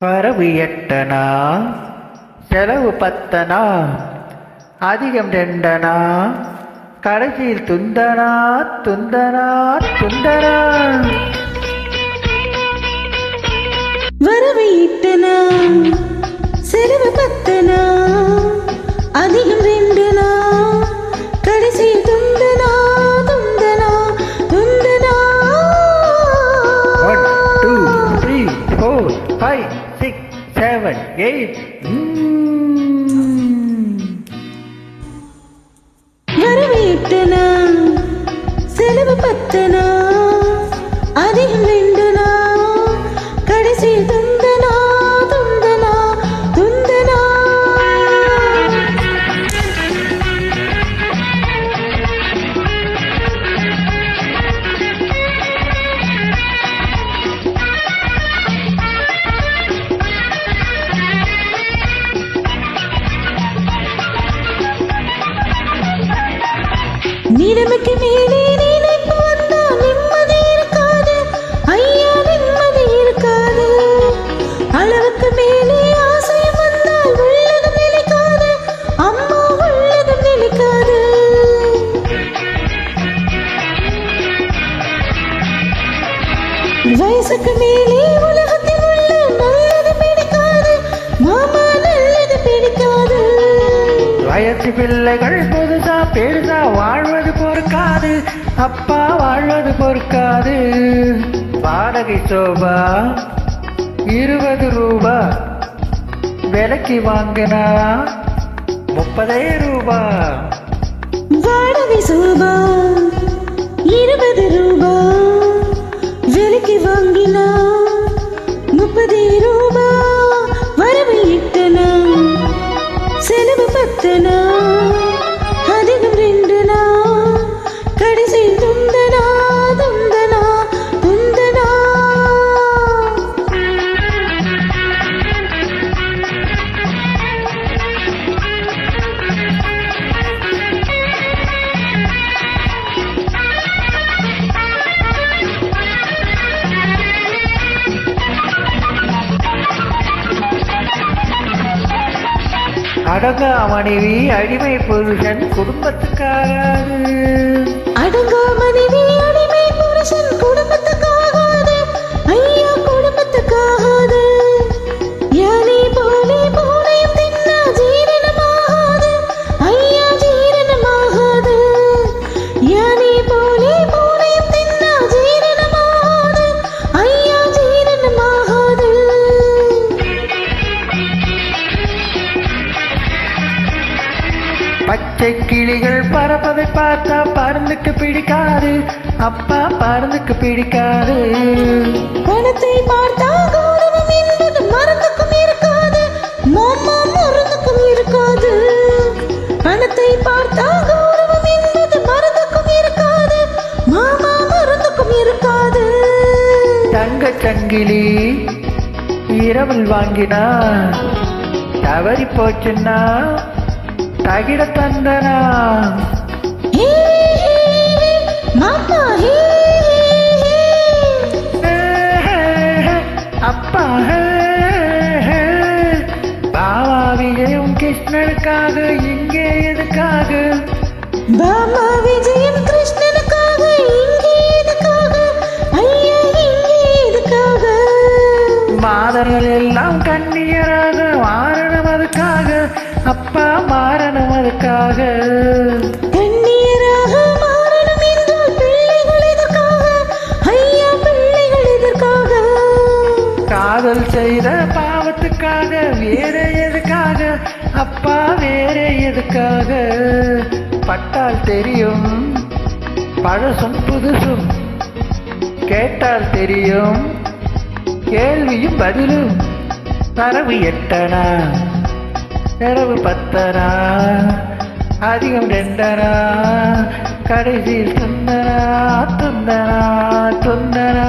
வரவு 8 செலவு 10 அதிகம் 2 கடைசியில் துந்தனா துந்தனா துந்தனா. வரவு 8 செலவு 10 அதிகம் 2 கடைசியில் துந்தனா துந்தனா துந்தனா. 1 2 3 4 5 6 7 8. வரவு 8 செலவு 10 அதிகம் 2 கடைசியில் துந்தனா துந்தனா துந்தனா. நிலைமைக்கு மேலே நினைப்பு வந்தா நிம்மதி இருக்காது ஐயா, நிம்மதி இருக்காது. அளவுக்கு மேலே ஆசையம் வந்தால் உள்ளதும் நிலைக்காது அம்மா, உள்ளதும் நிலைக்காது. வயசுக்கு மேலே உலகத்தில் உள்ள நல்லது பிடிக்காது மாமா, நல்லது பிடிக்காது. வயசு பிள்ளைகள் புதுசா பெருசா வாழ்வது பொறுக்காது அப்பா, வாழ்வது பொறுக்காது. வாடகை சோபா 20 ரூபா, விலைக்கு வாங்கினா 30 ரூபா. வாடகை சோபா 20 ரூபா, விலைக்கு வாங்கினா 30 ரூபா. வரவு 8 செலவு 10 அதிகம் 2 கடைசி துந்தனா துந்தனா துந்தனா. அடங்கா மனைவி அடிமை புருஷன் குடும்பத்துக்காகாது. அடங்கா மனைவி அடிமை புருஷன் குடும்பத்துக்காகாது ஐயா, குடும்பத்துக்காகாது. யானை போலே பூனையும் தின்னா ஜீரணமாகாது ஐயா, ஜீரணமாகாது. யானை போலே பூனையும் தின்னா ஜீரணமாகாது ஐயா, ஜீரணமாகாது. பச்சை கிளிகள் பறப்பதை பார்த்தா பருந்துக்கு பிடிக்காது அப்பா, பருந்துக்கு பிடிக்காது. பணத்தை பார்த்தா கௌரவம் என்பது மருந்துக்கும் இருக்காது மாமா, மருந்துக்கும் இருக்காது. பணத்தை பார்த்தா கௌரவம் என்பது மருந்துக்கும் இருக்காது மாமா, மருந்துக்கும் இருக்காது. தங்கச் சங்கிலி இரவில் வாங்கினா தவறி போச்சுன்னா தகிட தந்தனா. ஹே, மாமா ஹே, அப்பா பாவா விஜயம் கிருஷ்ணனுக்காக இங்கே எதுக்காக? பாமா விஜயம் கிருஷ்ணனுக்காக இங்கே எதுக்காக ஐயா, இங்கே எதுக்காக? மாதர்கள் எல்லாம் கண்ணியராக மாறணும் அதுக்காக அப்பா, மாறணும் அதுக்காக. கண்ணீராக மாறணும் என்றால் பிள்ளைகள் எதற்காக ஐயா, பிள்ளைகள் எதற்காக? காதல் செய்த பாவத்துக்காக வேற எதுக்காக அப்பா, வேற எதுக்காக? பட்டால் தெரியும் பழசும் புதுசும், கேட்டால் தெரியும் கேள்வியும் பதிலும். வரவு 8 செலவு 10 அதிகம் 2 கடைசியில் துந்தனா துந்தனா துந்தனா.